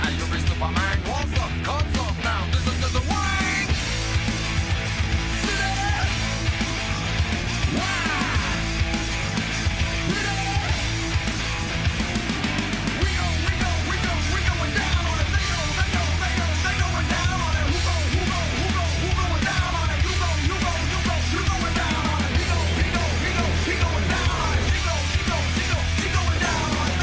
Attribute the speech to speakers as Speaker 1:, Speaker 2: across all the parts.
Speaker 1: Are you a Superman? What's up? Comes up now. Listen to the wang. See that? Wow. We going down on it. They going down on it. Who going down on it? You going down on it. He going down on it. He going down on it. She going down on it.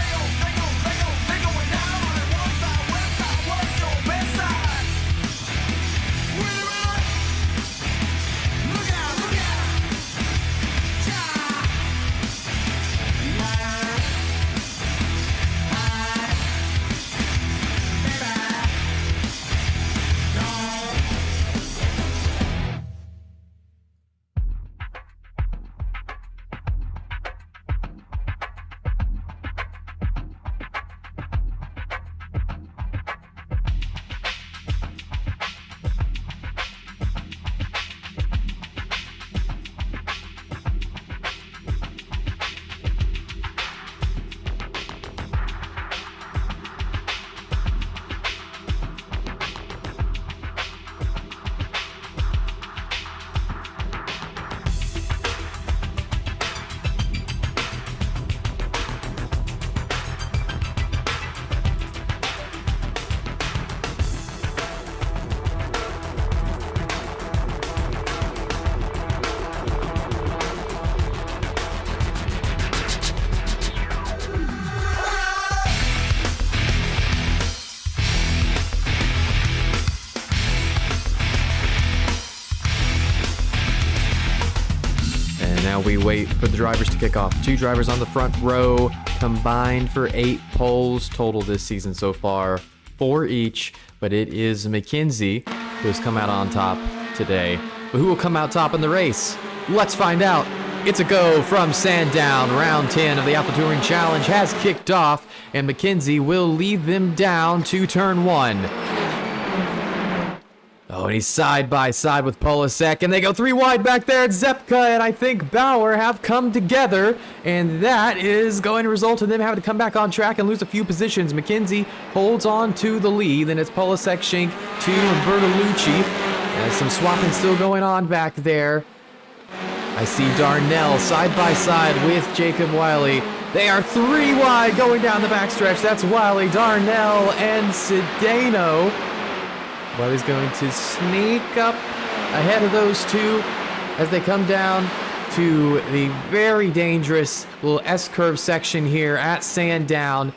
Speaker 1: They going down on it. One side, what's your best side? Really? Look out. Cha.
Speaker 2: Now we wait for the drivers to kick off. 2 drivers on the front row, combined for 8 poles total this season so far, 4 each, but it is McKenzie who has come out on top today. But who will come out top in the race? Let's find out. It's a go from Sandown. Round 10 of the Alpha Touring Challenge has kicked off, and McKenzie will lead them down to turn 1. Oh, and he's side by side with Polasek, and they go 3 wide back there at Zepka, and I think Bauer have come together, and that is going to result in them having to come back on track and lose a few positions. McKenzie holds on to the lead, and it's Polasek, Schink to Bertolucci. Some swapping still going on back there. I see Darnell side by side with Jacob Wiley. They are 3 wide going down the backstretch. That's Wiley, Darnell, and Sedano. Wiley's going to sneak up ahead of those 2 as they come down to the very dangerous little S-curve section here at Sandown.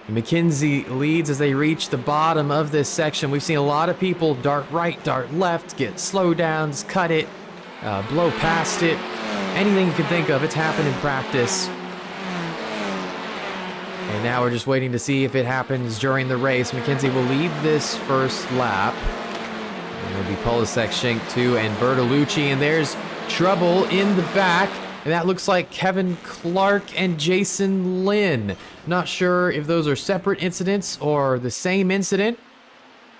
Speaker 2: McKenzie leads as they reach the bottom of this section. We've seen a lot of people dart right, dart left, get slowdowns, cut it, blow past it. Anything you can think of, it's happened in practice. And now we're just waiting to see if it happens during the race. McKenzie will lead this first lap. And it'll be Polasek, Schink, 2, and Bertolucci. And there's trouble in the back. And that looks like Kevin Clark and Jason Lynn. Not sure if those are separate incidents or the same incident.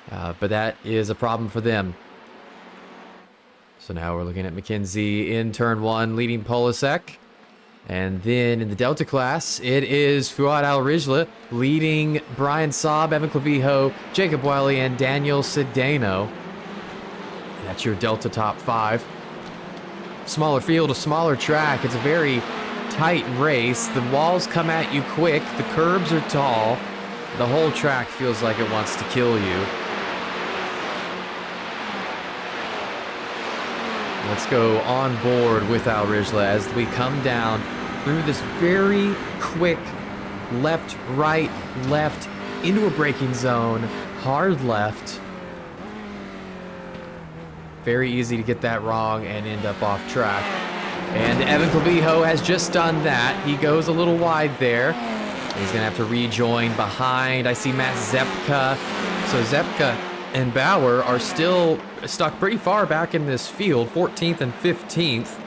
Speaker 2: But that is a problem for them. So now we're looking at McKenzie in turn 1, leading Polasek. And then in the Delta class, it is Fuad Al-Rijla leading Brian Saab, Evan Clavijo, Jacob Wiley, and Daniel Sedano. That's your Delta top 5. Smaller field, a smaller track. It's a very tight race. The walls come at you quick. The curbs are tall. The whole track feels like it wants to kill you. Let's go on board with Al-Rijla as we come down through this very quick left, right, left into a braking zone, hard left. Very easy to get that wrong and end up off track. And Evan Clavijo has just done that. He goes a little wide there. He's gonna have to rejoin behind. I see Matt Zepka. So Zepka and Bauer are still stuck pretty far back in this field, 14th and 15th.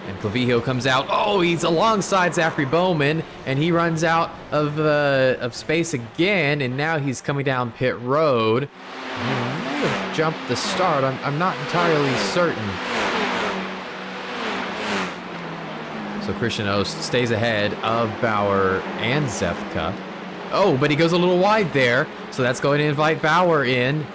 Speaker 2: And Clavijo comes out. Oh, he's alongside Zachary Bowman, and he runs out of space again, and now he's coming down pit road. He might have jumped the start. I'm not entirely certain. So Christian Ost stays ahead of Bauer and Zepka. Oh, but he goes a little wide there. So that's going to invite Bauer in.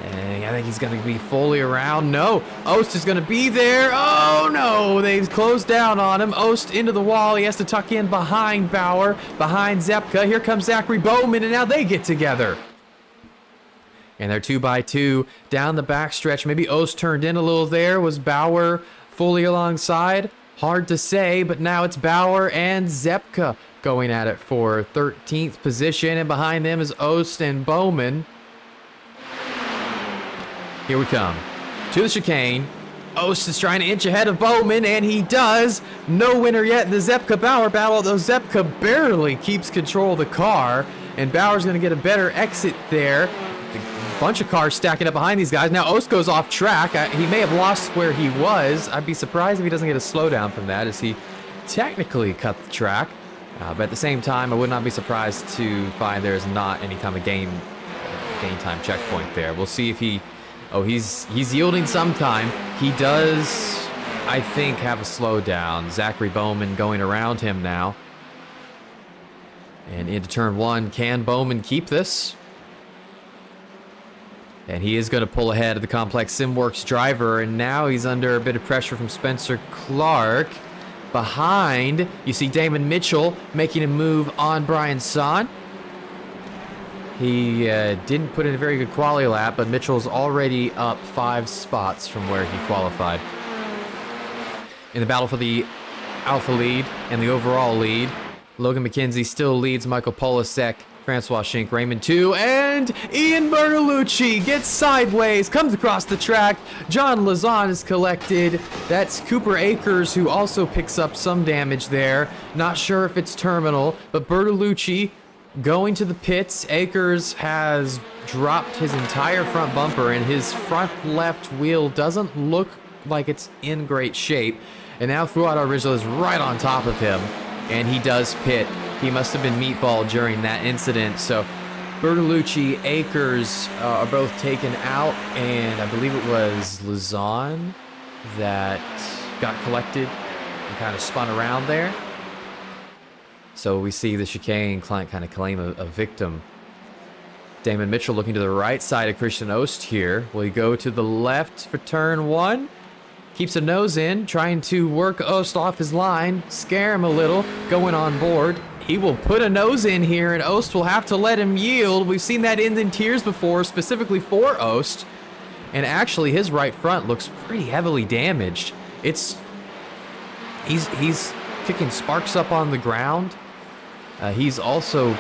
Speaker 2: And I think he's going to be fully around. No, Ost is going to be there. Oh, no, they've closed down on him. Ost into the wall. He has to tuck in behind Bauer, behind Zepka. Here comes Zachary Bowman, and now they get together. And they're 2x2 down the backstretch. Maybe Ost turned in a little there. Was Bauer fully alongside? Hard to say, but now it's Bauer and Zepka going at it for 13th position. And behind them is Ost and Bowman. Here we come to the chicane. Ost is trying to inch ahead of Bowman, and he does. No winner yet in the Zepka-Bauer battle, though Zepka barely keeps control of the car, and Bauer's going to get a better exit there. A bunch of cars stacking up behind these guys. Now Ost goes off track. He may have lost where he was. I'd be surprised if he doesn't get a slowdown from that, as he technically cut the track. But at the same time, I would not be surprised to find there's not any kind of game time checkpoint there. We'll see if he... Oh, he's yielding some time. He does, I think, have a slowdown. Zachary Bowman going around him now. And into turn one. Can Bowman keep this? And he is going to pull ahead of the Complex SimWorks driver. And now he's under a bit of pressure from Spencer Clark. Behind, you see Damon Mitchell making a move on Brian Son. He didn't put in a very good quali lap, but Mitchell's already up 5 spots from where he qualified. In the battle for the Alpha lead and the overall lead, Logan McKenzie still leads Michael Polasek, Francois Schink, Raymond 2, and Ian Bertolucci gets sideways, comes across the track. John Lazon is collected. That's Cooper Akers, who also picks up some damage there. Not sure if it's terminal, but Bertolucci going to the pits. Akers has dropped his entire front bumper, and his front left wheel doesn't look like it's in great shape. And now Fuad Arrizal is right on top of him, and he does pit. He must have been meatballed during that incident. So Bertolucci, Akers are both taken out, and I believe it was Lazon that got collected and kind of spun around there. So we see the chicane client kind of claim a victim. Damon Mitchell looking to the right side of Christian Ost here. Will he go to the left for turn one? Keeps a nose in, trying to work Ost off his line, scare him a little, going on board. He will put a nose in here, and Ost will have to let him yield. We've seen that end in tears before, specifically for Ost. And actually, his right front looks pretty heavily damaged. He's kicking sparks up on the ground. He's also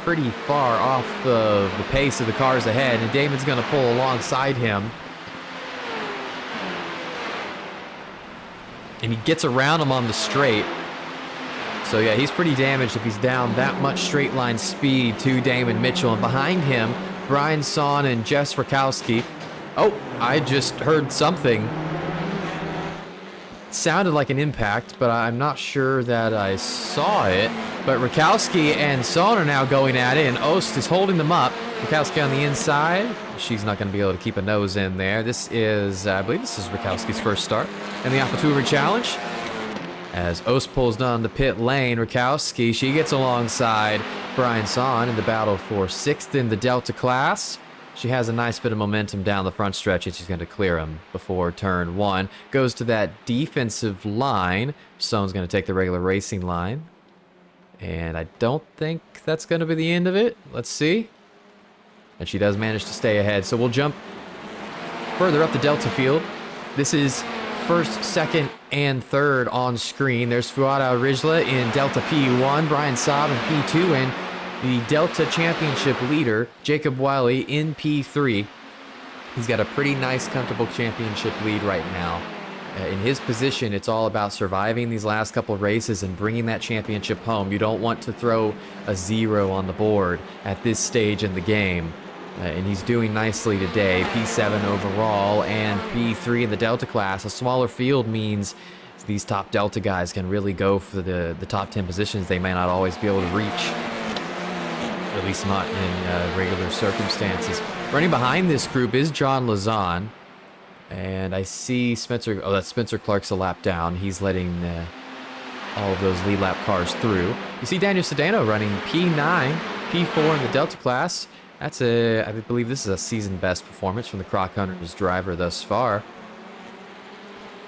Speaker 2: pretty far off the pace of the cars ahead, and Damon's going to pull alongside him. And he gets around him on the straight. So yeah, he's pretty damaged if he's down that much straight line speed to Damon Mitchell. And behind him, Brian Son and Jess Rakowski. Oh, I just heard something. Sounded like an impact, but I'm not sure that I saw it. But Rakowski and Son are now going at it, and Ost is holding them up. Rakowski on the inside. She's not going to be able to keep a nose in there. This is, I believe this is Rakowski's first start in the AlphaTour Challenge. As Ost pulls down the pit lane, Rakowski, she gets alongside Brian Son in the battle for 6th in the Delta class. She has a nice bit of momentum down the front stretch, and she's going to clear him before turn one. Goes to that defensive line. Son's going to take the regular racing line. And I don't think that's going to be the end of it. Let's see. And she does manage to stay ahead. So we'll jump further up the Delta field. This is first, second, and third on screen. There's Fuad Al-Rijla in Delta P1, Brian Saab in P2, and the Delta Championship leader, Jacob Wiley, in P3. He's got a pretty nice, comfortable championship lead right now. In his position, it's all about surviving these last couple of races and bringing that championship home. You don't want to throw a 0 on the board at this stage in the game. And he's doing nicely today. P7 overall and P3 in the Delta class. A smaller field means these top Delta guys can really go for the top 10 positions they may not always be able to reach. At least not in regular circumstances. Running behind this group is John Lazon. And I see Spencer... Oh, that's Spencer Clark's a lap down. He's letting all of those lead lap cars through. You see Daniel Sedano running P9, P4 in the Delta class. That's I believe this is a season best performance from the Croc Hunters driver thus far.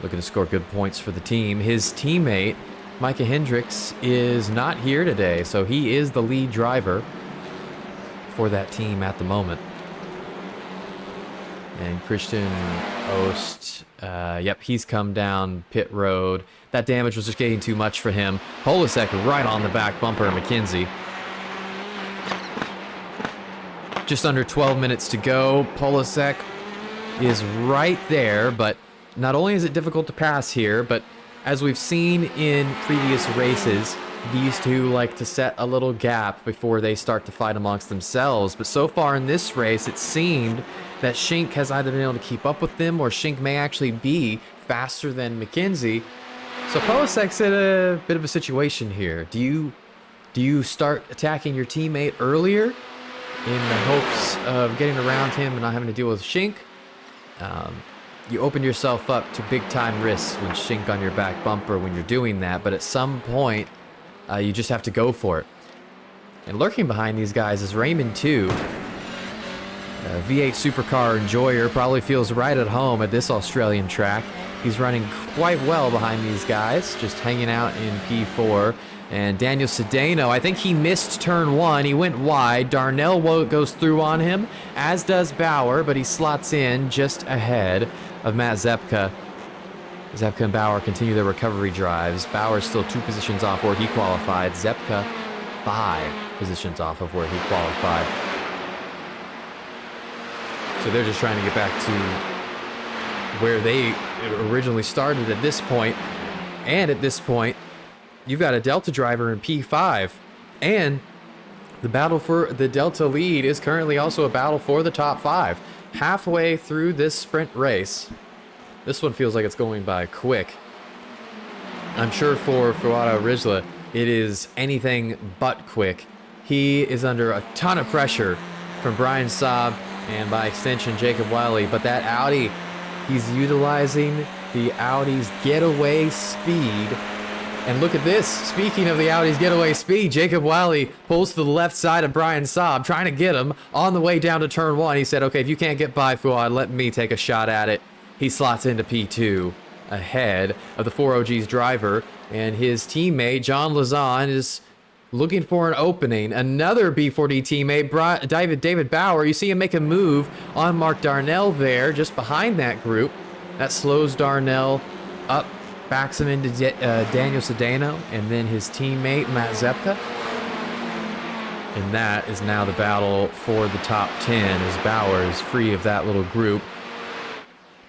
Speaker 2: Looking to score good points for the team. His teammate, Micah Hendricks, is not here today, so he is the lead driver for that team at the moment. And Christian Ost, yep, he's come down pit road. That damage was just getting too much for him. Polasek right on the back bumper of McKenzie. Just under 12 minutes to go. Polasek is right there, but not only is it difficult to pass here, but as we've seen in previous races, these two like to set a little gap before they start to fight amongst themselves. But so far in this race, it seemed that Schink has either been able to keep up with them, or Schink may actually be faster than McKenzie. So Polasek's in a bit of a situation here. Do you start attacking your teammate earlier in the hopes of getting around him and not having to deal with Schink? You open yourself up to big time risks with Schink on your back bumper when you're doing that, but at some point you just have to go for it. And lurking behind these guys is Raymond 2. V8 supercar enjoyer, probably feels right at home at this Australian track. He's running quite well behind these guys, just hanging out in P4. And Daniel Sedano, I think he missed turn 1. He went wide. Darnell goes through on him, as does Bauer, but he slots in just ahead of Matt Zepka. Zepka and Bauer continue their recovery drives. Bauer's still 2 positions off where he qualified. Zepka 5 positions off of where he qualified. So they're just trying to get back to where they originally started at this point. And at this point, you've got a Delta driver in P5. And the battle for the Delta lead is currently also a battle for the top 5. Halfway through this sprint race, this one feels like it's going by quick. I'm sure for Fuada Rizla, it is anything but quick. He is under a ton of pressure from Brian Saab and by extension Jacob Wiley, but that Audi, he's utilizing the Audi's getaway speed. And look at this, speaking of the Audi's getaway speed, Jacob Wiley pulls to the left side of Brian Saab, trying to get him on the way down to turn 1. He said, okay, if you can't get by Fuad, let me take a shot at it. He slots into P2 ahead of the 4OG's driver, and his teammate, John Lazan, is looking for an opening. Another B4D teammate, David Bauer, you see him make a move on Mark Darnell there, just behind that group. That slows Darnell up, backs him into Daniel Sedano, and then his teammate, Matt Zepka. And that is now the battle for the top 10 as Bauer is free of that little group.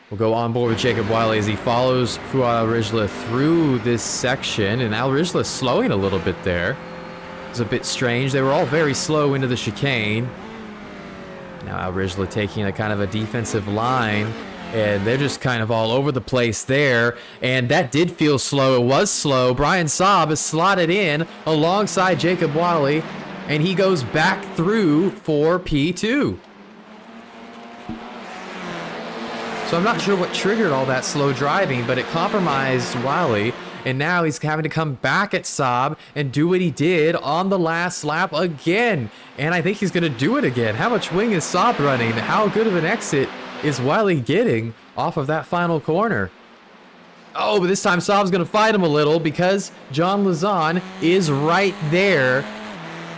Speaker 2: We'll go on board with Jacob Wiley as he follows Fuad Al-Rijla through this section, and Al-Rijla slowing a little bit there. It's a bit strange. They were all very slow into the chicane. Now Al-Rijla taking a kind of a defensive line, and they're just kind of all over the place there. And that did feel slow. It was slow. Brian Saab is slotted in alongside Jacob Wiley, and he goes back through for P2. So I'm not sure what triggered all that slow driving, but it compromised Wiley. And now he's having to come back at Saab and do what he did on the last lap again. And I think he's going to do it again. How much wing is Saab running? How good of an exit is Wiley getting off of that final corner? Oh, but this time Saab's going to fight him a little because John Lazan is right there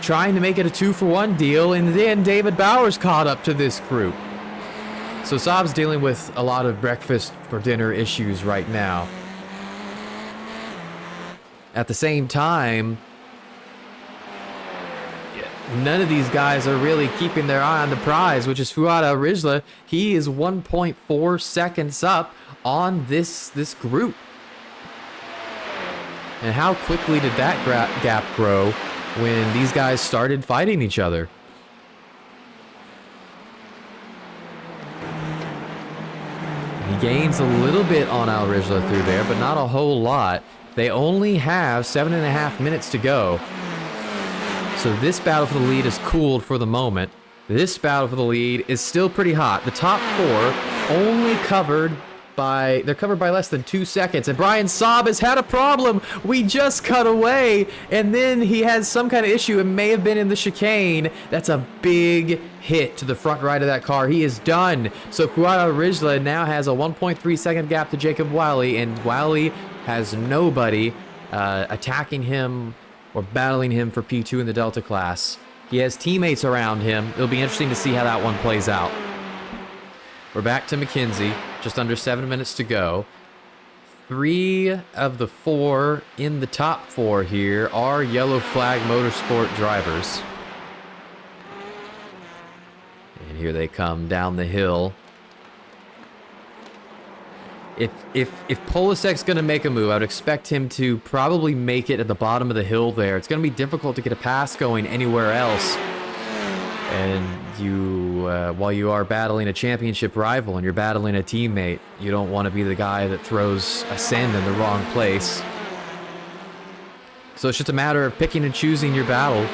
Speaker 2: trying to make it a 2-for-1 deal. And then David Bauer's caught up to this group. So Saab's dealing with a lot of breakfast for dinner issues right now. At the same time, none of these guys are really keeping their eye on the prize, which is Fuad Al-Rijla. He is 1.4 seconds up on this group. And how quickly did that gap grow when these guys started fighting each other? He gains a little bit on Al-Rijla through there, but not a whole lot. They only have 7.5 minutes to go. So this battle for the lead is cooled for the moment. This battle for the lead is still pretty hot. The top 4 only covered they're covered by less than 2 seconds. And Brian Saab has had a problem. We just cut away, and then he has some kind of issue. It may have been in the chicane. That's a big hit to the front right of that car. He is done. So Fuad Rijla now has a 1.3 second gap to Jacob Wiley, and Wiley has nobody attacking him or battling him for P2 in the Delta class. He has teammates around him. It'll be interesting to see how that one plays out. We're back to McKenzie, just under 7 minutes to go. 3 of the 4 in the top 4 here are Yellow Flag Motorsport drivers. And here they come down the hill. If Polisek's going to make a move, I would expect him to probably make it at the bottom of the hill there. It's going to be difficult to get a pass going anywhere else. And while you are battling a championship rival and you're battling a teammate, you don't want to be the guy that throws a send in the wrong place. So it's just a matter of picking and choosing your battle.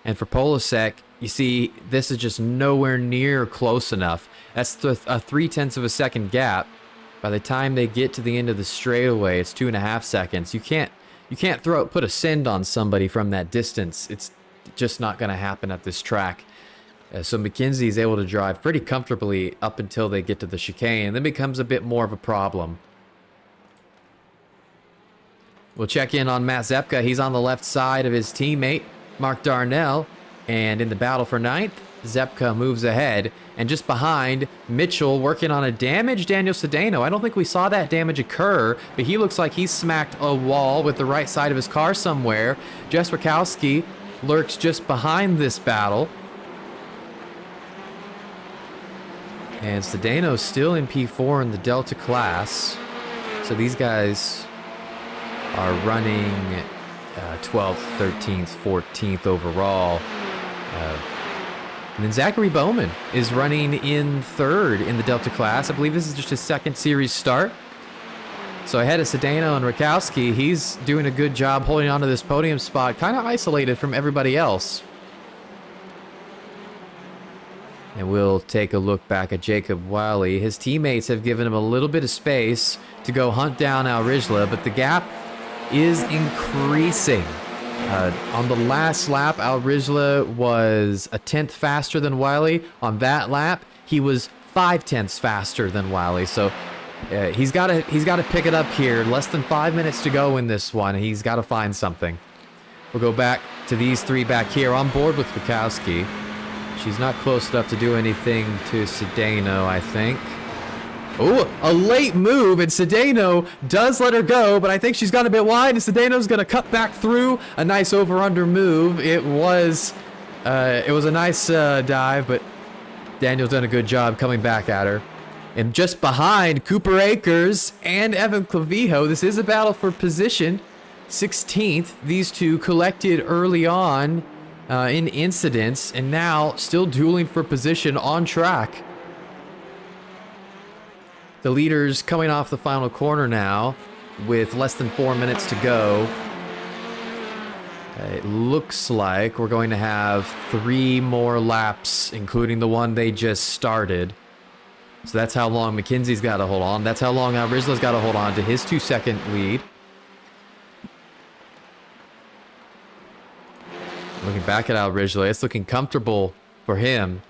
Speaker 2: And for Polasek, you see, this is just nowhere near close enough. That's a 0.3 of a second gap. By the time they get to the end of the straightaway, it's 2.5 seconds. You can't put a send on somebody from that distance. It's just not going to happen at this track. So McKenzie is able to drive pretty comfortably up until they get to the chicane, and then becomes a bit more of a problem. We'll check in on Matt Zepka. He's on the left side of his teammate, Mark Darnell, and in the battle for 9th, Zepka moves ahead, and just behind, Mitchell working on a damaged Daniel Sedano. I don't think we saw that damage occur, but he looks like he's smacked a wall with the right side of his car somewhere. Jess Rakowski lurks just behind this battle. And Sedano's still in P4 in the Delta class. So these guys are running 12th, 13th, 14th overall. And then Zachary Bowman is running in 3rd in the Delta class. I believe this is just his 2nd series start. So ahead of Sedano and Rakowski, he's doing a good job holding on to this podium spot, kind of isolated from everybody else. And we'll take a look back at Jacob Wiley. His teammates have given him a little bit of space to go hunt down Al Rijla, but the gap is increasing. On the last lap, Al Rijla was 1/10 faster than Wiley. On that lap, he was 0.5 faster than Wiley. So he's got to pick it up here. Less than 5 minutes to go in this one. He's got to find something. We'll go back to these 3 back here on board with Rakowski. She's not close enough to do anything to Sedano, I think. Oh, a late move, and Sedano does let her go, but I think she's gone a bit wide, and Sedano's going to cut back through. A nice over-under move. It was a nice dive, but Daniel's done a good job coming back at her. And just behind, Cooper Akers and Evan Clavijo. This is a battle for position. 16th, these two collected early on in incidents, and now still dueling for position on track. The leaders coming off the final corner now with less than 4 minutes to go. It looks like we're going to have 3 more laps, including the one they just started. So that's how long McKenzie's got to hold on. That's how long Rijla's got to hold on to his 2-second lead. Looking back at Al Rijla, it's looking comfortable for him.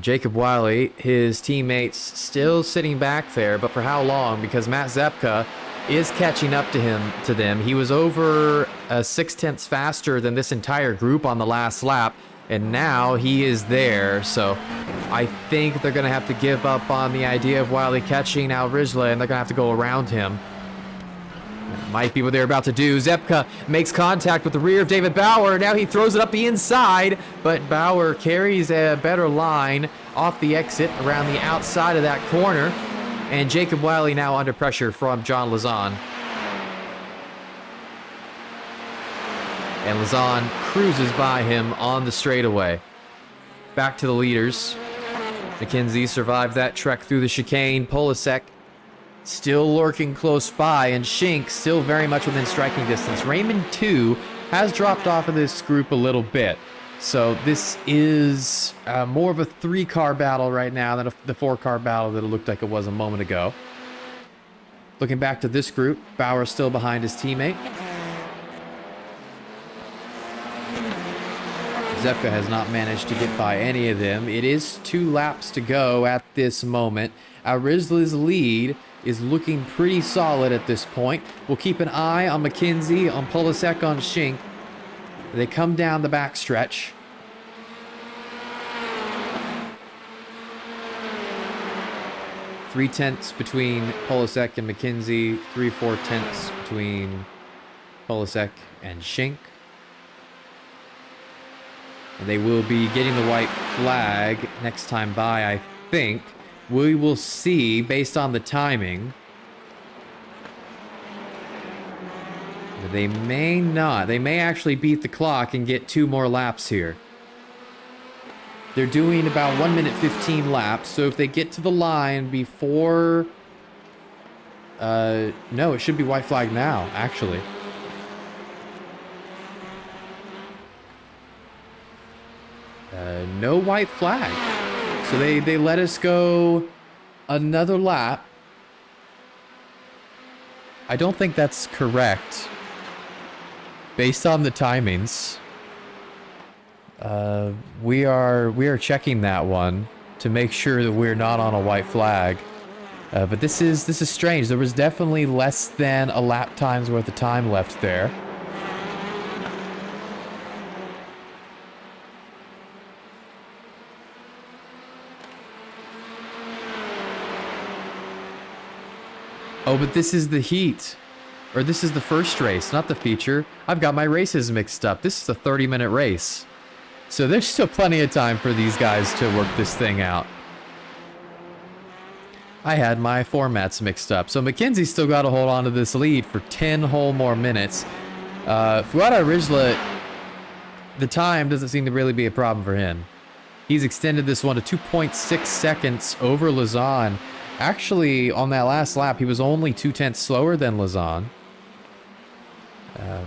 Speaker 2: Jacob Wiley, his teammates still sitting back there, but for how long? Because Matt Zepka is catching up to them. He was over 0.6 faster than this entire group on the last lap, and now he is there. So I think they're going to have to give up on the idea of Wiley catching Al Rijla, and they're going to have to go around him. Might be what they're about to do. Zepka makes contact with the rear of David Bauer. Now he throws it up the inside, but Bauer carries a better line off the exit around the outside of that corner. And Jacob Wiley now under pressure from John Lazan. And Lazan cruises by him on the straightaway. Back to the leaders. McKenzie survived that trek through the chicane. Polasek still lurking close by, and Shink still very much within striking distance. Raymond 2 has dropped off of this group a little bit. So this is more of a 3-car battle right now than the 4-car battle that it looked like it was a moment ago. Looking back to this group, Bauer still behind his teammate. Zepka has not managed to get by any of them. It is 2 laps to go at this moment. Arizla's lead is looking pretty solid at this point. We'll keep an eye on McKenzie, on Polasek, on Schink. They come down the backstretch. Three-tenths between Polasek and McKenzie. 3/4 between Polasek and Schink. And they will be getting the white flag next time by, I think. We will see based on the timing. They may not. They may actually beat the clock and get 2 more laps here. They're doing about 1 minute 15 laps. So if they get to the line before... no, it should be white flag now, actually. No white flag. So they let us go another lap. I don't think that's correct. Based on the timings. We are checking that one to make sure that we're not on a white flag. But this is strange. There was definitely less than a lap time's worth of time left there. Oh, but this is the heat. Or this is the first race, not the feature. I've got my races mixed up. This is a 30-minute race. So there's still plenty of time for these guys to work this thing out. I had my formats mixed up. So McKenzie's still got to hold on to this lead for 10 whole more minutes. Fuad Rijla, the time doesn't seem to really be a problem for him. He's extended this one to 2.6 seconds over Lausanne. Actually, on that last lap, he was only 0.2 slower than Lausanne.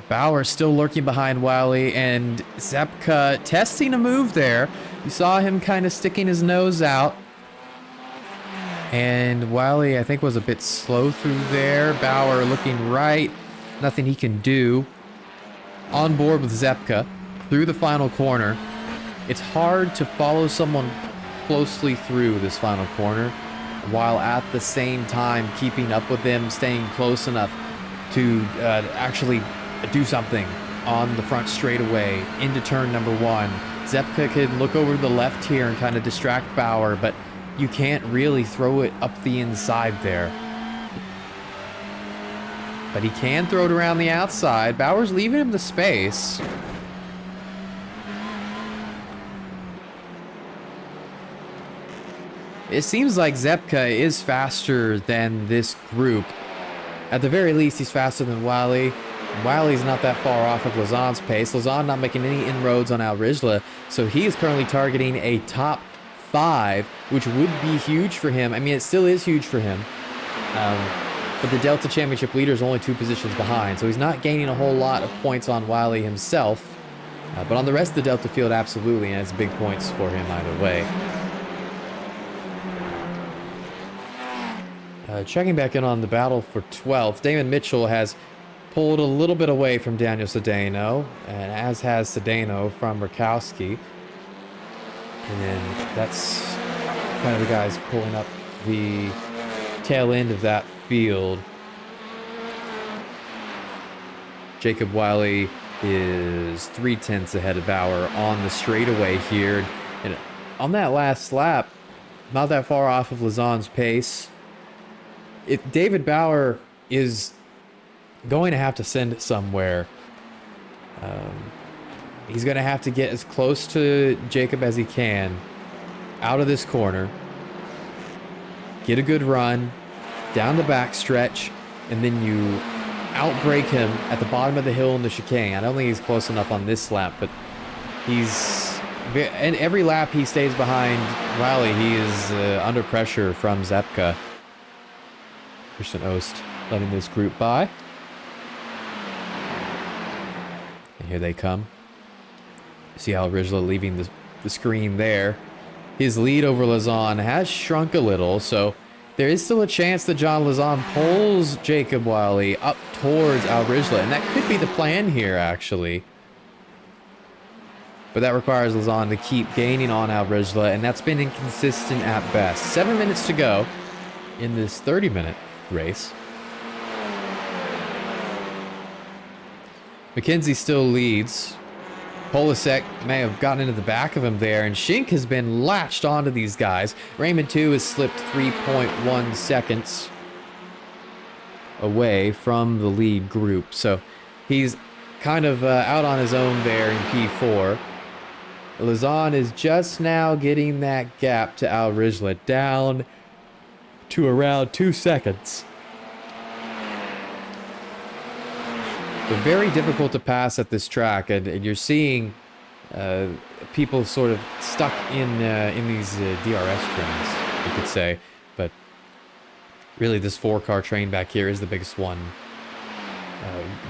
Speaker 2: Bauer still lurking behind Wiley, and Zepka testing a move there. You saw him kind of sticking his nose out. And Wiley, I think, was a bit slow through there. Bauer looking right. Nothing he can do. On board with Zepka through the final corner. It's hard to follow someone closely through this final corner while at the same time keeping up with them, staying close enough to actually do something on the front straightaway into turn number 1. Zepka can look over to the left here and kind of distract Bauer, but you can't really throw it up the inside there. But he can throw it around the outside. Bauer's leaving him the space. It seems like Zepka is faster than this group. At the very least, he's faster than Wiley. Wiley's not that far off of Lausanne's pace. Lausanne not making any inroads on Rijla, so he is currently targeting a top 5, which would be huge for him. I mean, it still is huge for him. But the Delta Championship leader is only 2 positions behind, so he's not gaining a whole lot of points on Wiley himself. But on the rest of the Delta field, absolutely, and it's big points for him either way. Checking back in on the battle for 12th, Damon Mitchell has pulled a little bit away from Daniel Sedano, and as has Sedano from Rakowski. And then that's kind of the guys pulling up the tail end of that field. Jacob Wiley is 0.3 ahead of Bauer on the straightaway here. And on that last lap, not that far off of Lausanne's pace. If David Bauer is going to have to send it somewhere, he's going to have to get as close to Jacob as he can out of this corner, get a good run down the backstretch, and then you outbrake him at the bottom of the hill in the chicane. I don't think he's close enough on this lap, but and every lap he stays behind Wiley, he is under pressure from Zepka. Christian Ost letting this group by. And here they come. See how Rizla leaving the screen there. His lead over Lazan has shrunk a little, so there is still a chance that John Lazan pulls Jacob Wiley up towards Al Rizla, and that could be the plan here, actually. But that requires Lazan to keep gaining on Al Rizla, and that's been inconsistent at best. 7 minutes to go in this 30-minute race. McKenzie still leads. Polasek may have gotten into the back of him there, and Shink has been latched onto these guys. Raymond 2 has slipped 3.1 seconds away from the lead group, so he's kind of out on his own there in P4. Lazan is just now getting that gap to Al Rizla down to around 2 seconds. But very difficult to pass at this track, and you're seeing people sort of stuck in these DRS trains, you could say. But really, this 4-car train back here is the biggest one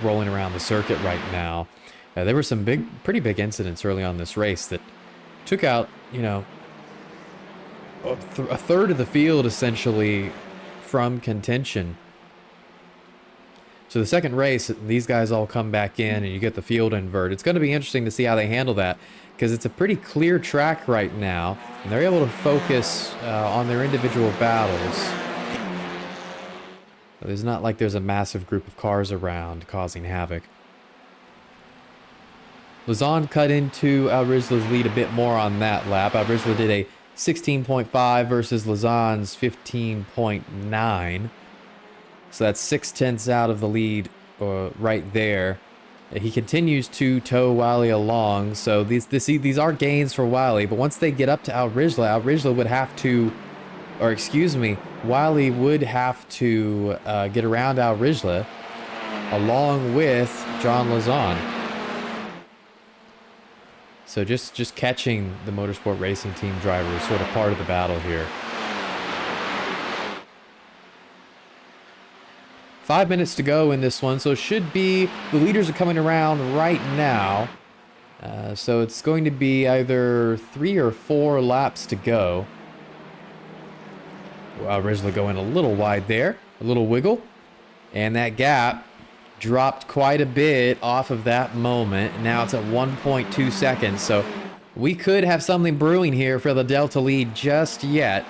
Speaker 2: rolling around the circuit right now. There were some pretty big incidents early on this race that took out, you know, a third of the field essentially from contention. So the second race, these guys all come back in and you get the field invert. It's going to be interesting to see how they handle that, because it's a pretty clear track right now, and they're able to focus on their individual battles. It's not like there's a massive group of cars around causing havoc. Lazan cut into Al Rizla's lead a bit more on that lap. Al Rizla did a 16.5 versus Lazan's 15.9. So that's 0.6 out of the lead right there. He continues to tow Wiley along. So these are gains for Wiley. But once they get up to Al Rizla would have to, or excuse me, Wiley would have to get around Al Rizla along with John Lazan. So just catching the Motorsport Racing Team driver is sort of part of the battle here. 5 minutes to go in this one, so it should be, the leaders are coming around right now. So it's going to be either 3 or 4 laps to go. Wow, Rizla going a little wide there, a little wiggle. And that gap dropped quite a bit off of that moment. Now it's at 1.2 seconds, so we could have something brewing here for the Delta lead just yet.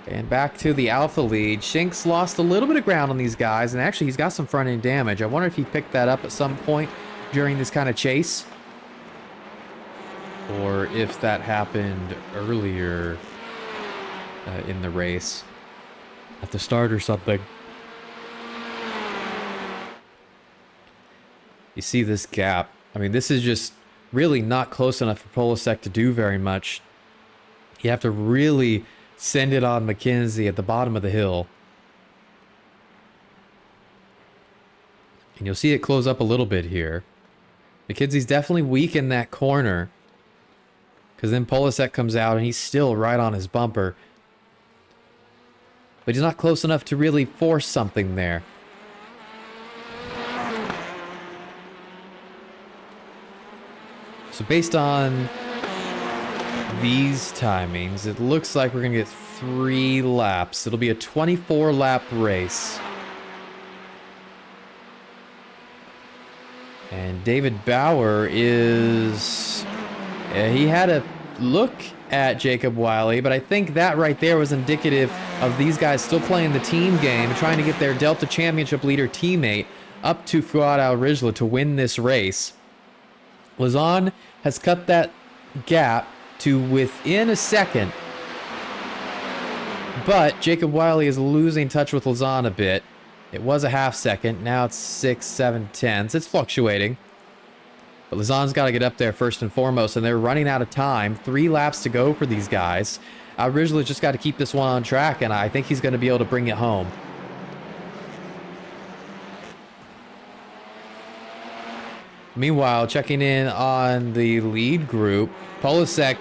Speaker 2: And back to the Alpha lead. Shink's lost a little bit of ground on these guys, and actually he's got some front end damage. I wonder if he picked that up at some point during this kind of chase, or if that happened earlier in the race at the start or something. You see this gap. I mean, this is just really not close enough for Polasek to do very much. You have to really send it on McKenzie at the bottom of the hill. And you'll see it close up a little bit here. McKenzie's definitely weak in that corner, because then Polasek comes out and he's still right on his bumper. But he's not close enough to really force something there. So based on these timings, it looks like we're going to get 3 laps. It'll be a 24-lap race. And David Bauer is... he had a look at Jacob Wiley, but I think that right there was indicative of these guys still playing the team game, trying to get their Delta Championship leader teammate up to Fuad Al-Rizla to win this race. Lazan has cut that gap to within a second, but Jacob Wiley is losing touch with Lazan a bit. It was a half second, now it's 6, 7 tenths. It's fluctuating, but Lazan's got to get up there first and foremost, and they're running out of time. 3 laps to go for these guys. Al-Rizla just got to keep this one on track, and I think he's going to be able to bring it home. Meanwhile, checking in on the lead group, Polasek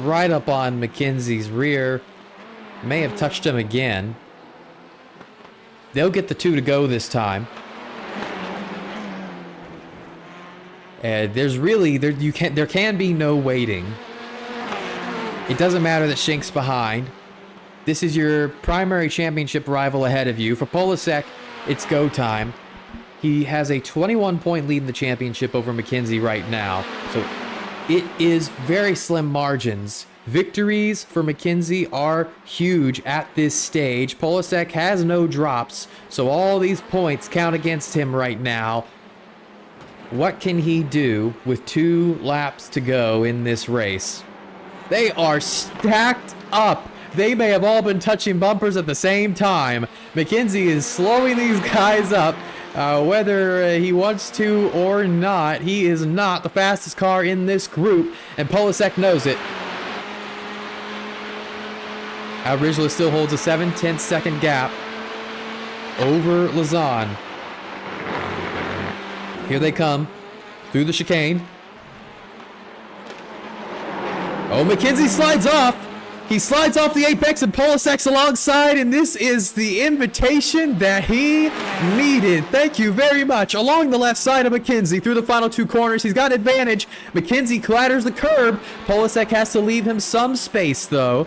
Speaker 2: right up on McKenzie's rear. May have touched him again. They'll get the 2 to go this time. There's really there can be no waiting. It doesn't matter that Shink's behind. This is your primary championship rival ahead of you. For Polasek, it's go time. He has a 21-point lead in the championship over McKenzie right now. So it is very slim margins. Victories for McKenzie are huge at this stage. Polasek has no drops, so all these points count against him right now. What can he do with 2 laps to go in this race? They are stacked up. They may have all been touching bumpers at the same time. McKenzie is slowing these guys up, whether he wants to or not. He is not the fastest car in this group, and Polasek knows it. Rijla still holds a 7/10 second gap over Lazan. Here they come through the chicane. Oh, McKenzie slides off. He slides off the apex and Polasek's alongside, and this is the invitation that he needed. Thank you very much. Along the left side of McKenzie through the final 2 corners. He's got advantage. McKenzie clatters the curb. Polasek has to leave him some space, though.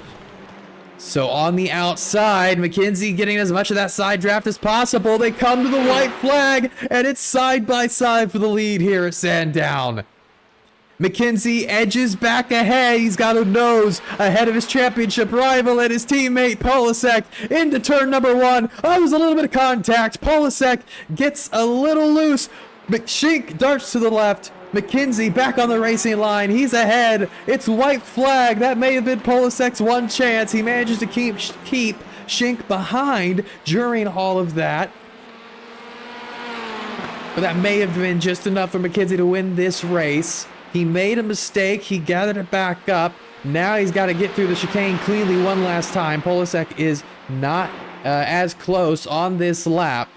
Speaker 2: So on the outside, McKenzie getting as much of that side draft as possible. They come to the white flag, and it's side by side for the lead here at Sandown. McKenzie edges back ahead. He's got a nose ahead of his championship rival and his teammate Polasek into turn number 1. Oh, there's a little bit of contact. Polasek gets a little loose. Shink darts to the left. McKenzie back on the racing line. He's ahead. It's white flag. That may have been Polasek's one chance. He manages to keep Shink behind during all of that. But that may have been just enough for McKenzie to win this race. He made a mistake. He gathered it back up. Now he's got to get through the chicane cleanly one last time. Polasek is not as close on this lap.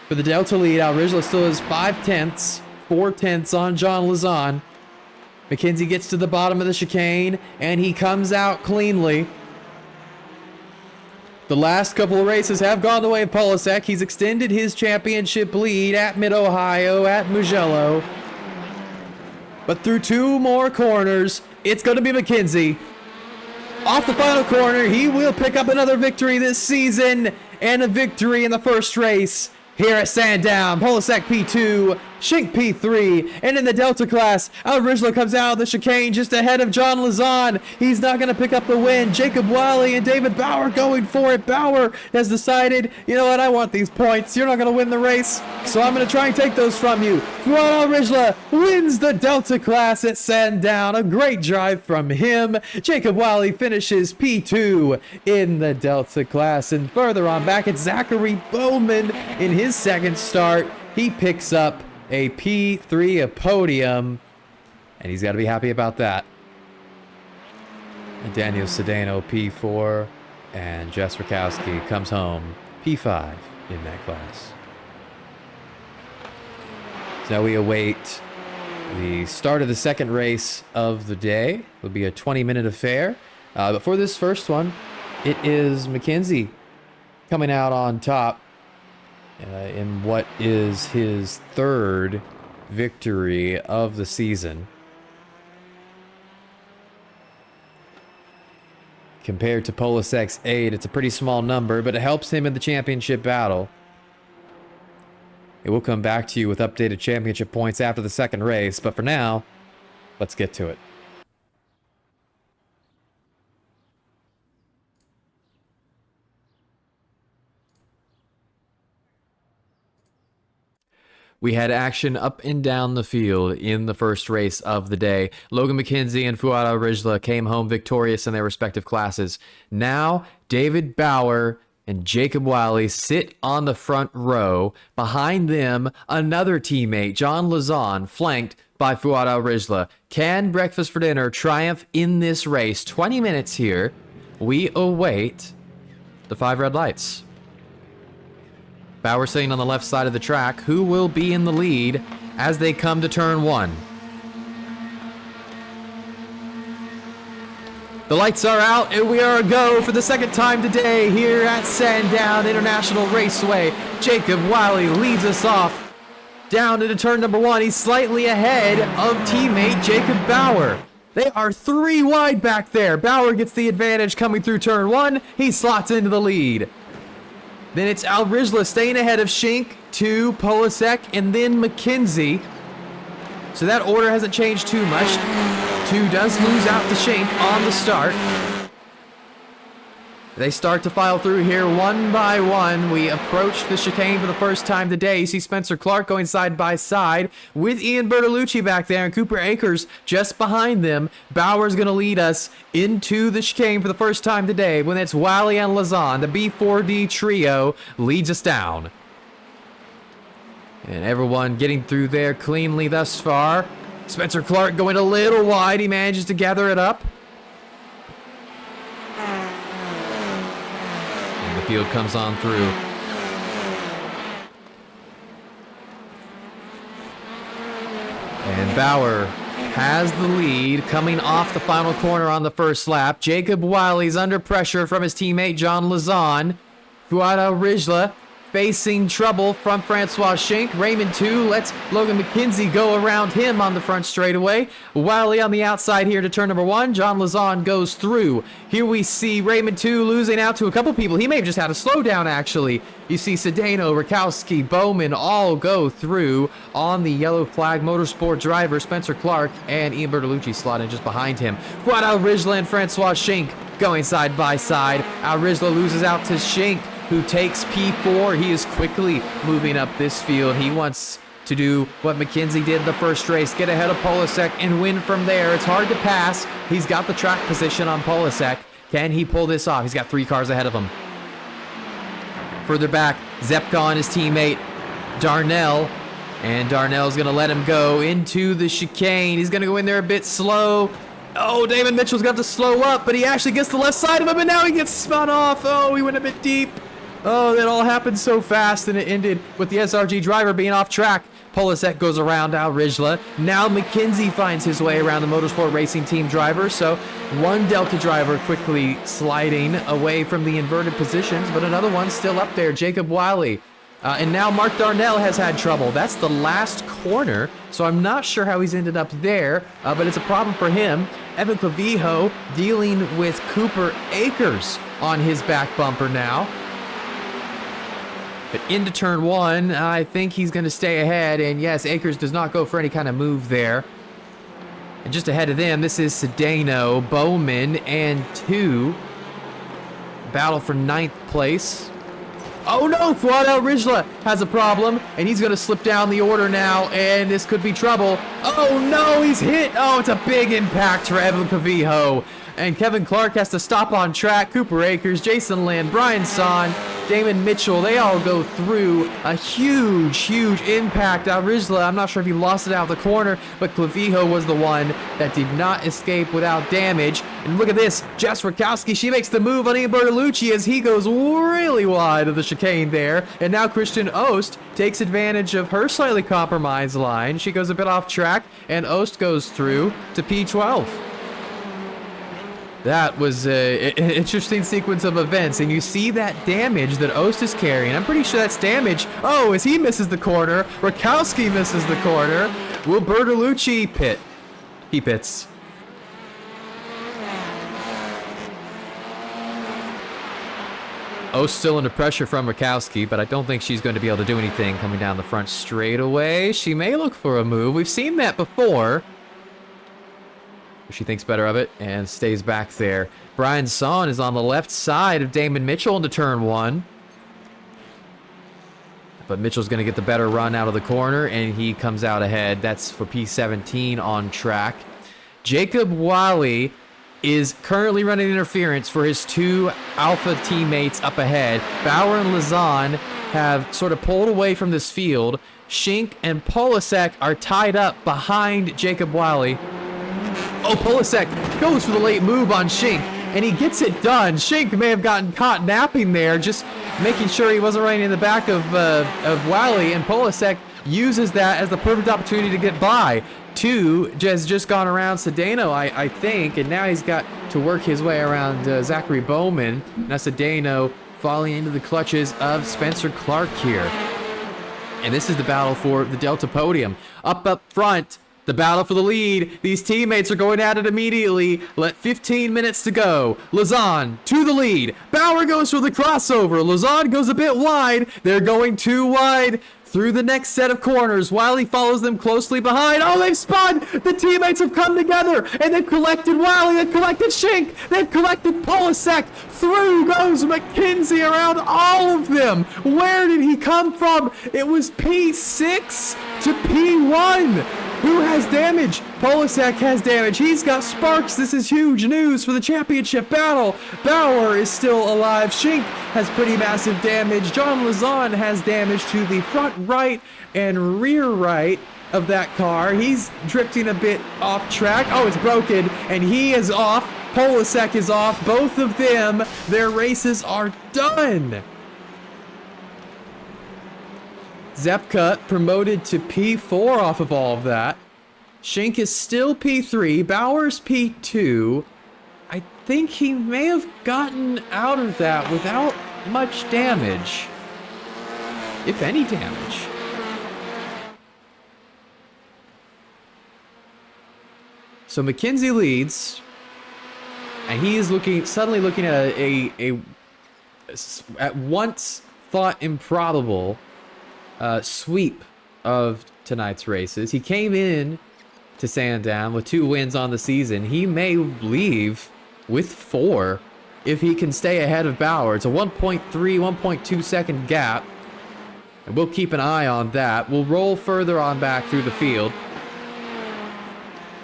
Speaker 2: For the Delta lead, Rijla still has 5/10, 4/10 on John Lazan. McKenzie gets to the bottom of the chicane, and he comes out cleanly. The last couple of races have gone the way of Polasek. He's extended his championship lead at Mid-Ohio, at Mugello. But through 2 more corners, it's going to be McKenzie. Off the final corner, he will pick up another victory this season, and a victory in the first race here at Sandown. Polasek P2, Shink P3, and in the Delta class, Rijla comes out of the chicane just ahead of John Lazan. He's not going to pick up the win. Jacob Wiley and David Bauer going for it. Bauer has decided, you know what, I want these points. You're not going to win the race, so I'm going to try and take those from you. Rijla wins the Delta class at Sandown. A great drive from him. Jacob Wiley finishes P2 in the Delta class. And further on back, it's Zachary Bowman in his second start. He picks up a P3, a podium, and he's got to be happy about that. And Daniel Sedano, P4, and Jess Rakowski comes home P5 in that class. So now we await the start of the second race of the day. It'll be a 20-minute affair. But for this first one, it is McKenzie coming out on top. In what is his 3rd victory of the season. Compared to Polasek's 8, it's a pretty small number, but it helps him in the championship battle. It will come back to you with updated championship points after the second race, but for now, let's get to it. We had action up and down the field in the first race of the day. Logan McKenzie and Fuad Rijla came home victorious in their respective classes. Now, David Bauer and Jacob Wiley sit on the front row. Behind them, another teammate, John Lazan, flanked by Fuad Rijla. Can Breakfast for Dinner triumph in this race? 20 minutes here. We await the 5 red lights. Bauer sitting on the left side of the track. Who will be in the lead as they come to turn 1? The lights are out, and we are a go for the second time today here at Sandown International Raceway. Jacob Wiley leads us off. down into turn number 1. He's slightly ahead of teammate Jacob Bauer. They are 3 wide back there. Bauer gets the advantage coming through turn 1. He slots into the lead. Then it's Alrizla staying ahead of Shink, 2, Polasek, and then McKenzie. So that order hasn't changed too much. 2 does lose out to Shink on the start. They start to file through here one by one. We approach the chicane for the first time today. You see Spencer Clark going side by side with Ian Bertolucci back there and Cooper Akers just behind them. Bauer's going to lead us into the chicane for the first time today when it's Wiley and Lazan. The B4D trio leads us down. And everyone getting through there cleanly thus far. Spencer Clark going a little wide. He manages to gather it up. Field comes on through. And Bauer has the lead coming off the final corner on the first lap. Jacob Wiley's under pressure from his teammate John Lazan. Fuad Al-Rijla facing trouble from Francois Shink. Raymond 2 lets Logan McKenzie go around him on the front straightaway. Wiley on the outside here to turn number 1. John Lazan goes through. Here we see Raymond 2 losing out to a couple people. He may have just had a slowdown, actually. You see Sedano, Rakowski, Bowman all go through on the yellow flag motorsport driver, Spencer Clark, and Ian Bertolucci slotting just behind him. Fuad Al-Rijla and Francois Shink going side by side. Al-Rijla loses out to Shink, who takes P4. He is quickly moving up this field. He wants to do what McKenzie did in the first race, get ahead of Polasek and win from there. It's hard to pass. He's got the track position on Polasek. Can he pull this off? He's got 3 cars ahead of him. Further back, Zepka and his teammate Darnell. And Darnell's going to let him go into the chicane. He's going to go in there a bit slow. Oh, David Mitchell's got to slow up, but he actually gets the left side of him, and now he gets spun off. Oh, he went a bit deep. Oh, that all happened so fast, and it ended with the SRG driver being off track. Polasek goes around Al-Rijla. Now McKenzie finds his way around the Motorsport Racing Team driver, so one Delta driver quickly sliding away from the inverted positions, but another one still up there, Jacob Wiley. And now Mark Darnell has had trouble. That's the last corner, so I'm not sure how he's ended up there, but it's a problem for him. Evan Clavijo dealing with Cooper Akers on his back bumper now. But into turn 1, I think he's going to stay ahead, and yes, Akers does not go for any kind of move there. And just ahead of them, this is Sedano, Bowman, and 2. Battle for 9th place. Oh no, Fuad Al-Rijla has a problem, and he's going to slip down the order now, and this could be trouble. Oh no, he's hit. Oh, it's a big impact for Evan Clavijo. And Kevin Clark has to stop on track. Cooper Akers, Jason Lynn, Brian Son, Damon Mitchell, they all go through a huge impact. Al-Rijla, I'm not sure if he lost it out of the corner, but Clavijo was the one that did not escape without damage. And look at this, Jess Rakowski, she makes the move on Ian Bertolucci as he goes really wide of the chicane there. And now Christian Ost takes advantage of her slightly compromised line. She goes a bit off track, and Ost goes through to P12. That was an interesting sequence of events, and you see that damage that Ost is carrying. I'm pretty sure that's damage. Oh, as he misses the corner, Rakowski misses the corner. Will Bertolucci pit? He pits. Ost still under pressure from Rakowski, but I don't think she's going to be able to do anything coming down the front straightaway. She may look for a move. We've seen that before. She thinks better of it and stays back there. Brian Son is on the left side of Damon Mitchell into turn 1. But Mitchell's going to get the better run out of the corner, and he comes out ahead. That's for P17 on track. Jacob Wiley is currently running interference for his 2 Alpha teammates up ahead. Bauer and Lazan have sort of pulled away from this field. Shink and Polasek are tied up behind Jacob Wiley. Oh, Polasek goes for the late move on Shink, and he gets it done. Shink may have gotten caught napping there, just making sure he wasn't running in the back of Wiley, and Polasek uses that as the perfect opportunity to get by. 2 has just gone around Sedano, I think, and now he's got to work his way around Zachary Bowman. Now Sedano falling into the clutches of Spencer Clark here. And this is the battle for the Delta podium. Up front, the battle for the lead. These teammates are going at it immediately. 15 minutes to go. Lazan to the lead. Bauer goes for the crossover. Lazan goes a bit wide. They're going too wide. Through the next set of corners, Wiley follows them closely behind. Oh, they've spun! The teammates have come together, and they've collected Wiley, they've collected Shink, they've collected Polasek. Through goes McKenzie around all of them. Where did he come from? It was P6 to P1. Who has damage? Polasek has damage. He's got sparks. This is huge news for the championship battle. Bauer is still alive. Shink has pretty massive damage. John Lazan has damage to the front right and rear right of that car. He's drifting a bit off track. Oh, it's broken, and he is off. Polasek is off. Both of them, their races are done. Zepka promoted to P4 off of all of that. Shink is still P3. Bauer's P2. I think he may have gotten out of that without much damage. If any damage. So McKenzie leads. And he is suddenly looking at a at once thought improbable sweep of tonight's races. He came in to Sandown with 2 wins on the season. He may leave with 4 if he can stay ahead of Bauer. It's a 1.3, 1.2 second gap. And we'll keep an eye on that. We'll roll further on back through the field.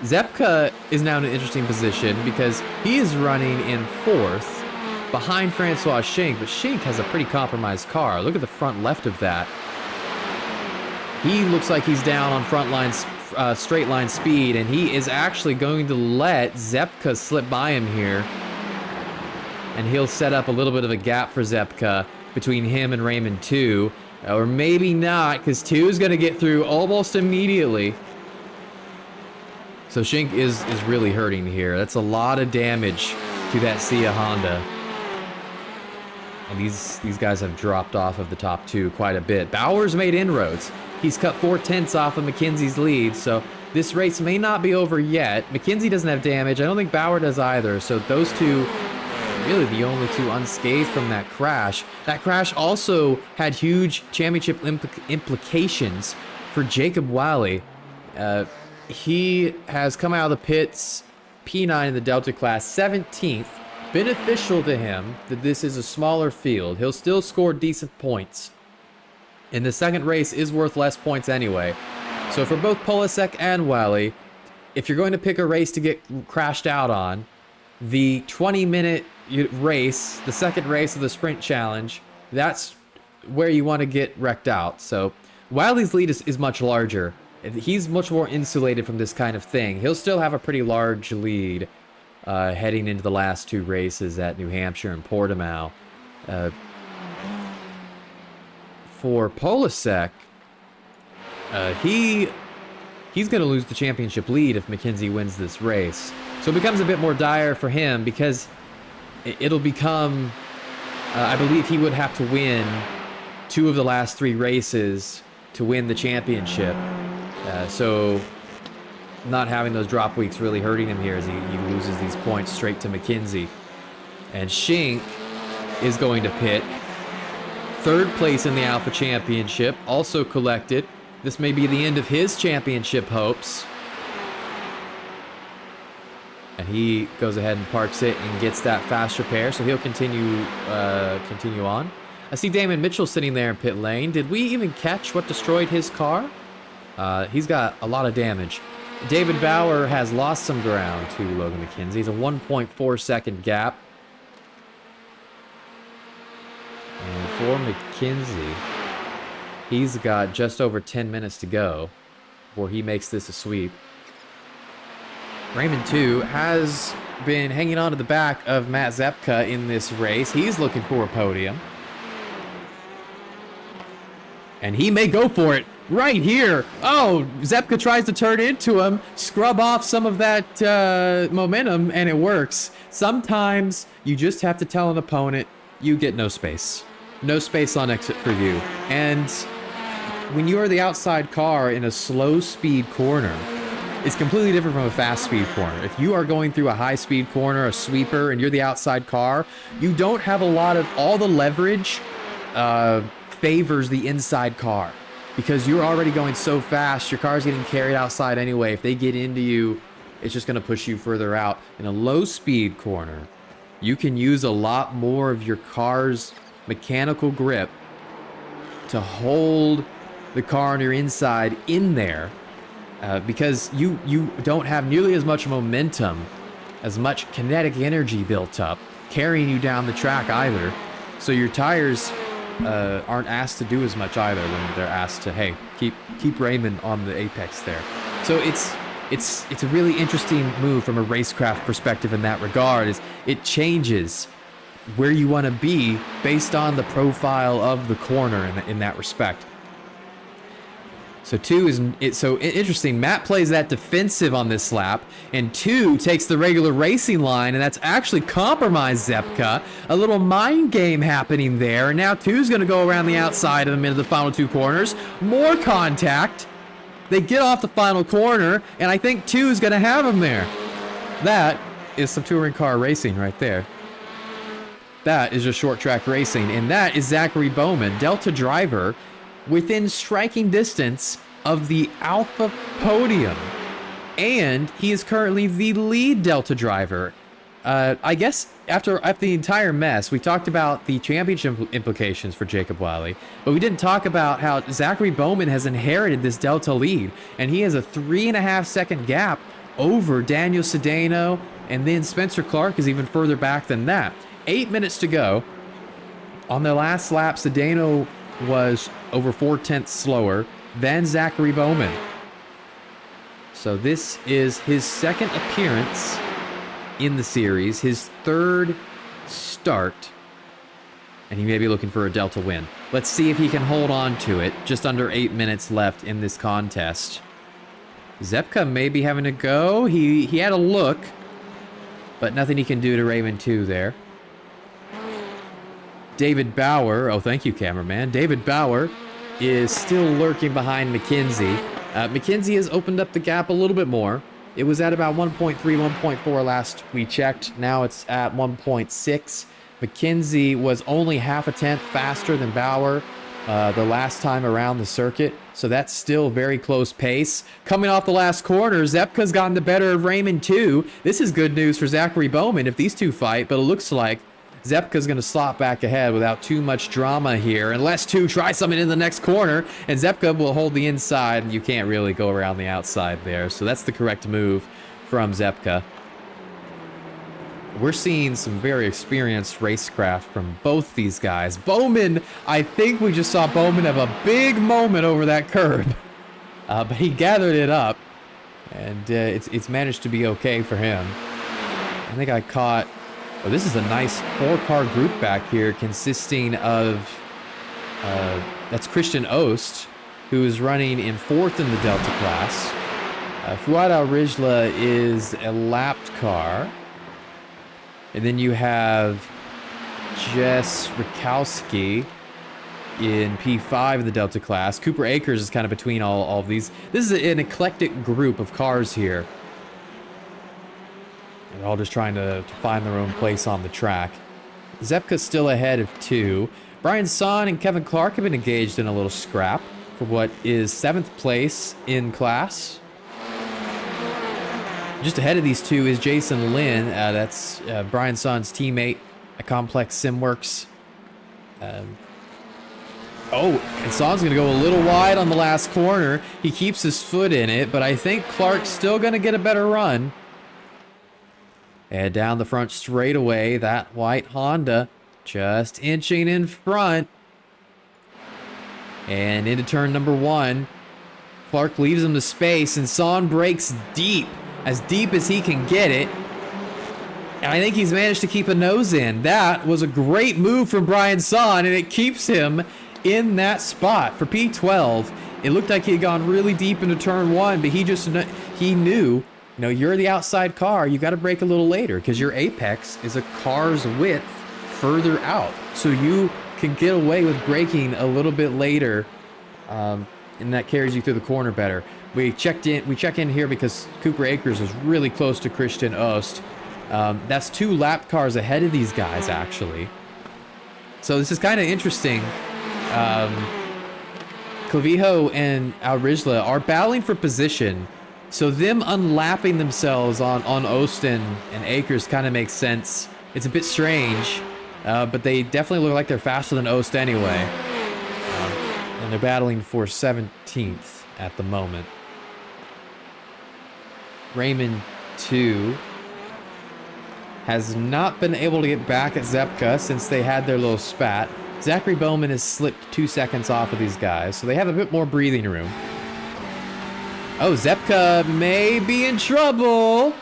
Speaker 2: Zepka is now in an interesting position because he is running in 4th behind Francois Shink, but Shink has a pretty compromised car. Look at the front left of that. He looks like he's down on front line, straight line speed, and he is actually going to let Zepka slip by him here. And he'll set up a little bit of a gap for Zepka between him and Raymond 2. Or maybe not, because 2 is going to get through almost immediately. So Shink is really hurting here. That's a lot of damage to that Sia Honda. And these guys have dropped off of the top 2 quite a bit. Bauer's made inroads. He's cut 4/10 off of McKenzie's lead, so this race may not be over yet. McKenzie doesn't have damage. I don't think Bauer does either, so those two really the only 2 unscathed from that crash. That crash also had huge championship implications for Jacob Wiley. He has come out of the pits P9 in the Delta class, 17th. Beneficial to him that this is a smaller field. He'll still score decent points. And the second race is worth less points anyway. So for both Polasek and Wiley, if you're going to pick a race to get crashed out on, the 20-minute race, the second race of the sprint challenge, that's where you want to get wrecked out. So Wiley's lead is much larger. He's much more insulated from this kind of thing. He'll still have a pretty large lead heading into the last 2 races at New Hampshire and Portimao. For Polasek, he's going to lose the championship lead if McKenzie wins this race. So it becomes a bit more dire for him because it'll become, I believe he would have to win 2 of the last 3 races to win the championship. So not having those drop weeks really hurting him here as he loses these points straight to McKenzie. And Shink is going to pit. 3rd place in the Alpha Championship, also collected. This may be the end of his championship hopes. And he goes ahead and parks it and gets that fast repair, so he'll continue on. I see Damon Mitchell sitting there in pit lane. Did we even catch what destroyed his car? He's got a lot of damage. David Bauer has lost some ground to Logan McKenzie. It's a 1.4 second gap. And for McKenzie, he's got just over 10 minutes to go before he makes this a sweep. Raymond 2 has been hanging on to the back of Matt Zepka in this race. He's looking for a podium. And he may go for it right here. Oh, Zepka tries to turn into him, scrub off some of that momentum, and it works. Sometimes you just have to tell an opponent, you get no space. No space on exit for you. And when you are the outside car in a slow speed corner, it's completely different from a fast speed corner. If you are going through a high speed corner, a sweeper, and you're the outside car, you don't have a lot of, all the leverage favors the inside car because you're already going so fast. Your car's getting carried outside anyway. If they get into you, it's just going to push you further out. In a low speed corner, you can use a lot more of your car's mechanical grip to hold the car on your inside in there. Because you don't have nearly as much momentum, as much kinetic energy built up, carrying you down the track either. So your tires aren't asked to do as much either when they're asked to, hey, keep Raymond on the apex there. So it's a really interesting move from a racecraft perspective in that regard. Is it changes where you want to be based on the profile of the corner in that respect. So 2 is it's so interesting. Matt plays that defensive on this lap, and 2 takes the regular racing line, and that's actually compromised Zepka. A little mind game happening there, and now 2's going to go around the outside of them into the final 2 corners. More contact. They get off the final corner, and I think 2 is going to have him there. That is some touring car racing right there. That is just short track racing, and that is Zachary Bowman, Delta driver, within striking distance of the Alpha podium. And he is currently the lead Delta driver. I guess after the entire mess, we talked about the championship implications for Jacob Wiley, but we didn't talk about how Zachary Bowman has inherited this Delta lead, and he has a 3.5 second gap over Daniel Sedano, and then Spencer Clark is even further back than that. 8 minutes to go. On the last lap, Sedano was over 4/10 slower than Zachary Bowman. So this is his second appearance in the series, his third start, and he may be looking for a Delta win. Let's see if he can hold on to it. Just under 8 minutes left in this contest. Zepka may be having a go. He had a look, but nothing he can do to Raymond 2 there. David Bauer, oh thank you cameraman, David Bauer is still lurking behind McKenzie. McKenzie has opened up the gap a little bit more. It was at about 1.3, 1.4 last we checked. Now it's at 1.6. McKenzie was only half a tenth faster than Bauer the last time around the circuit, so that's still very close pace. Coming off the last corner, Zepka's gotten the better of Raymond 2. This is good news for Zachary Bowman if these two fight, but it looks like Zepka's going to slot back ahead without too much drama here, unless 2 try something in the next corner, and Zepka will hold the inside, and you can't really go around the outside there. So that's the correct move from Zepka. We're seeing some very experienced racecraft from both these guys. Bowman, I think we just saw Bowman have a big moment over that curb, but he gathered it up, and it's managed to be okay for him. I think I caught... Oh, this is a nice 4-car group back here consisting of, that's Christian Ost, who is running in 4th in the Delta class. Fuad Al-Rijla is a lapped car. And then you have Jess Rakowski in P5 in the Delta class. Cooper Akers is kind of between all of these. This is an eclectic group of cars here. They're all just trying to find their own place on the track. Zepka's still ahead of 2. Brian Son and Kevin Clark have been engaged in a little scrap for what is 7th place in class. Just ahead of these 2 is Jason Lynn. That's Brian Son's teammate at Complex Simworks. Oh, and Son's going to go a little wide on the last corner. He keeps his foot in it, but I think Clark's still going to get a better run. And down the front straightaway, that white Honda just inching in front. And into turn number 1. Clark leaves him the space, and Son breaks deep as he can get it. And I think he's managed to keep a nose in. That was a great move from Brian Son, and it keeps him in that spot for P12. It looked like he had gone really deep into turn 1, but he knew, you know, you're the outside car, you got to brake a little later because your apex is a car's width further out. So you can get away with braking a little bit later and that carries you through the corner better. We check in here because Cooper Akers is really close to Christian Ost. That's 2 lap cars ahead of these guys, actually. So this is kind of interesting. Clavijo and Alrijla are battling for position, so them unlapping themselves on Osten and Akers kind of makes sense. It's a bit strange, but they definitely look like they're faster than Ost anyway. And they're battling for 17th at the moment. Raymond 2 has not been able to get back at Zepka since they had their little spat. Zachary Bowman has slipped 2 seconds off of these guys, so they have a bit more breathing room. Oh, Zepka may be in trouble.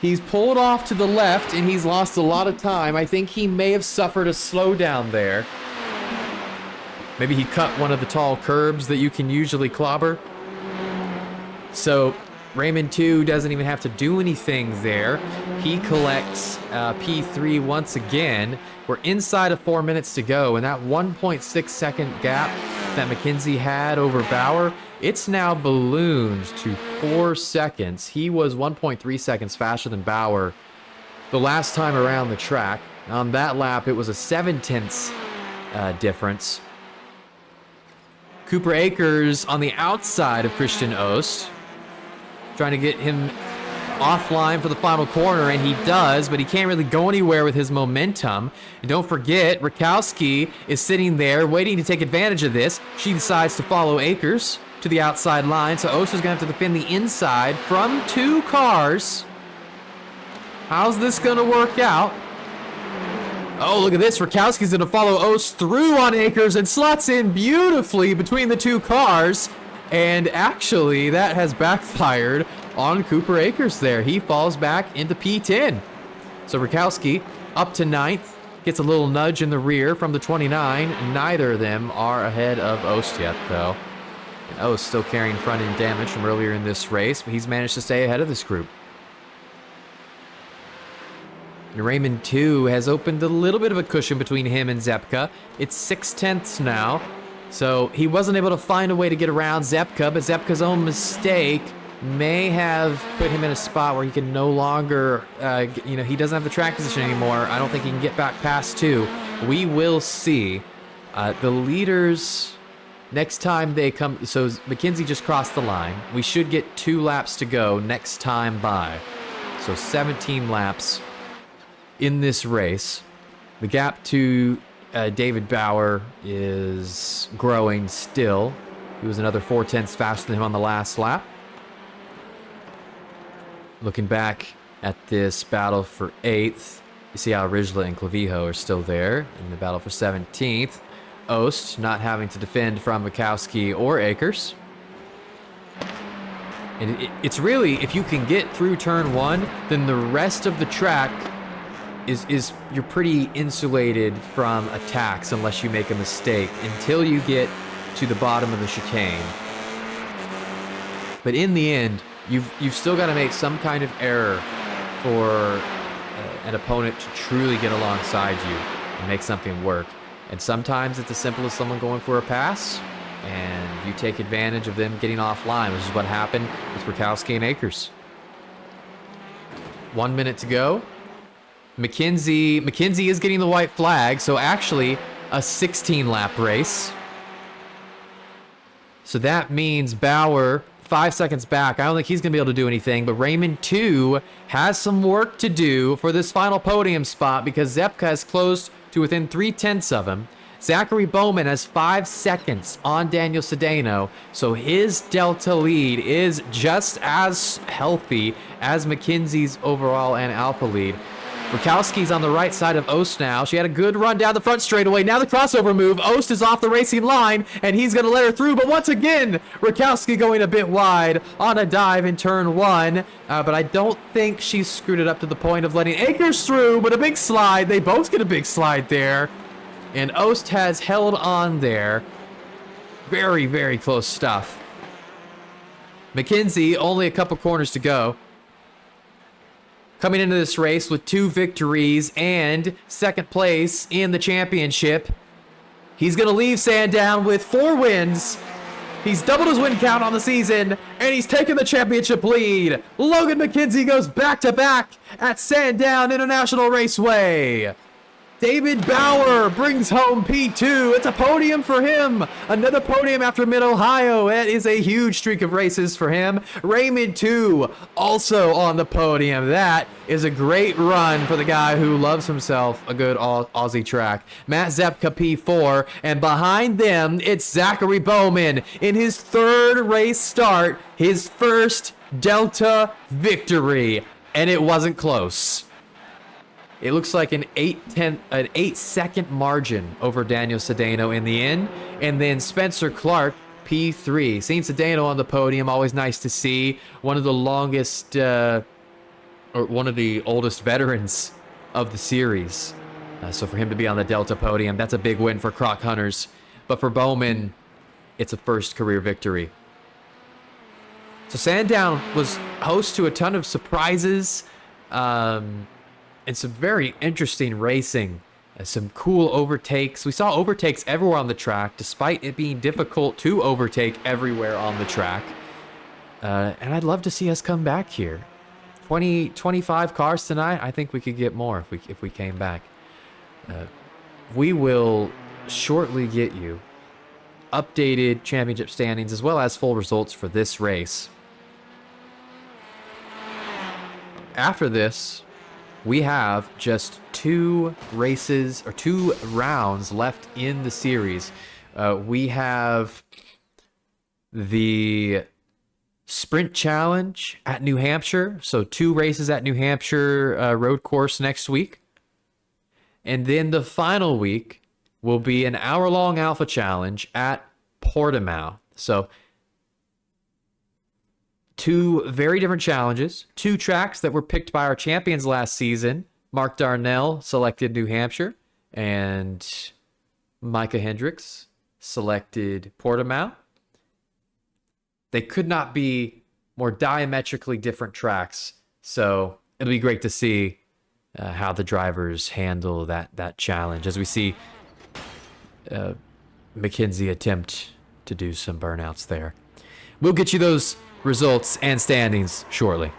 Speaker 2: He's pulled off to the left, and he's lost a lot of time. I think he may have suffered a slowdown there. Maybe he cut one of the tall curbs that you can usually clobber. So Raymond 2 doesn't even have to do anything there. He collects P3 once again. We're inside of 4 minutes to go, and that 1.6 second gap that McKenzie had over Bauer, it's now ballooned to 4 seconds. He was 1.3 seconds faster than Bauer the last time around the track. On that lap, it was a 7/10 difference. Cooper Akers on the outside of Christian Ost, trying to get him offline for the final corner, and he does, but he can't really go anywhere with his momentum. And don't forget, Rakowski is sitting there waiting to take advantage of this. She decides to follow Akers to the outside line, so Ost is going to have to defend the inside from 2 cars. How's this going to work out? Oh, look at this. Rakowski's going to follow Ost through on Akers and slots in beautifully between the 2 cars. And actually, that has backfired on Cooper Akers there. He falls back into P10. So Rakowski up to 9th, gets a little nudge in the rear from the 29. Neither of them are ahead of Ost yet, though. And Ost still carrying front-end damage from earlier in this race, but he's managed to stay ahead of this group. And Raymond 2 has opened a little bit of a cushion between him and Zepka. It's 6/10 now. So he wasn't able to find a way to get around Zepka, but Zepka's own mistake may have put him in a spot where he can no longer, he doesn't have the track position anymore. I don't think he can get back past 2. We will see. The leaders, next time they come, so McKenzie just crossed the line. We should get 2 laps to go next time by. So 17 laps in this race. The gap to David Bauer is growing still. He was another 4/10 faster than him on the last lap. Looking back at this battle for 8th, you see how Alrijla and Clavijo are still there in the battle for 17th. Ost not having to defend from Rakowski or Akers. And it's really, if you can get through turn 1, then the rest of the track is you're pretty insulated from attacks unless you make a mistake until you get to the bottom of the chicane. But in the end, you've still got to make some kind of error for an opponent to truly get alongside you and make something work. And sometimes it's as simple as someone going for a pass, and you take advantage of them getting offline, which is what happened with Rakowski and Akers. 1 minute to go. McKenzie is getting the white flag, so actually a 16-lap race. So that means Bauer 5 seconds back. I don't think he's going to be able to do anything, but Raymond 2 has some work to do for this final podium spot because Zepka has closed to within 3/10 of him. Zachary Bowman has 5 seconds on Daniel Sedano, so his Delta lead is just as healthy as McKenzie's overall and Alpha lead. Rakowski's on the right side of Ost now. She had a good run down the front straightaway. Now the crossover move. Ost is off the racing line, and he's going to let her through. But once again, Rakowski going a bit wide on a dive in turn 1. But I don't think she screwed it up to the point of letting Akers through, but a big slide. They both get a big slide there. And Ost has held on there. Very, very close stuff. McKenzie, only a couple corners to go. Coming into this race with 2 victories and 2nd place in the championship. He's going to leave Sandown with 4 wins. He's doubled his win count on the season, and he's taken the championship lead. Logan McKenzie goes back-to-back at Sandown International Raceway. David Bauer brings home P2. It's a podium for him. Another podium after Mid-Ohio. It is a huge streak of races for him. Raymond 2 also on the podium. That is a great run for the guy who loves himself a good Aussie track. Matt Zepka P4, and behind them, it's Zachary Bowman in his 3rd race start, his first Delta victory, and it wasn't close. It looks like an 8-second margin over Daniel Cedeno in the end. And then Spencer Clark, P3. Seeing Cedeno on the podium, always nice to see. One of the longest, or one of the oldest veterans of the series. So for him to be on the Delta podium, that's a big win for Croc Hunters. But for Bowman, it's a first career victory. So Sandown was host to a ton of surprises. And some very interesting racing, some cool overtakes. We saw overtakes everywhere on the track, despite it being difficult to overtake everywhere on the track. And I'd love to see us come back here. 25 cars tonight. I think we could get more if we came back. We will shortly get you updated championship standings as well as full results for this race. After this, we have just 2 races or 2 rounds left in the series. We have the Sprint Challenge at New Hampshire. So 2 races at New Hampshire road course next week. And then the final week will be an hour-long Alpha Challenge at Portimao. So 2 very different challenges, 2 tracks that were picked by our champions last season. Mark Darnell selected New Hampshire, and Micah Hendricks selected Portimao. They could not be more diametrically different tracks, so it'll be great to see how the drivers handle that challenge as we see McKenzie attempt to do some burnouts there. We'll get you those results and standings shortly.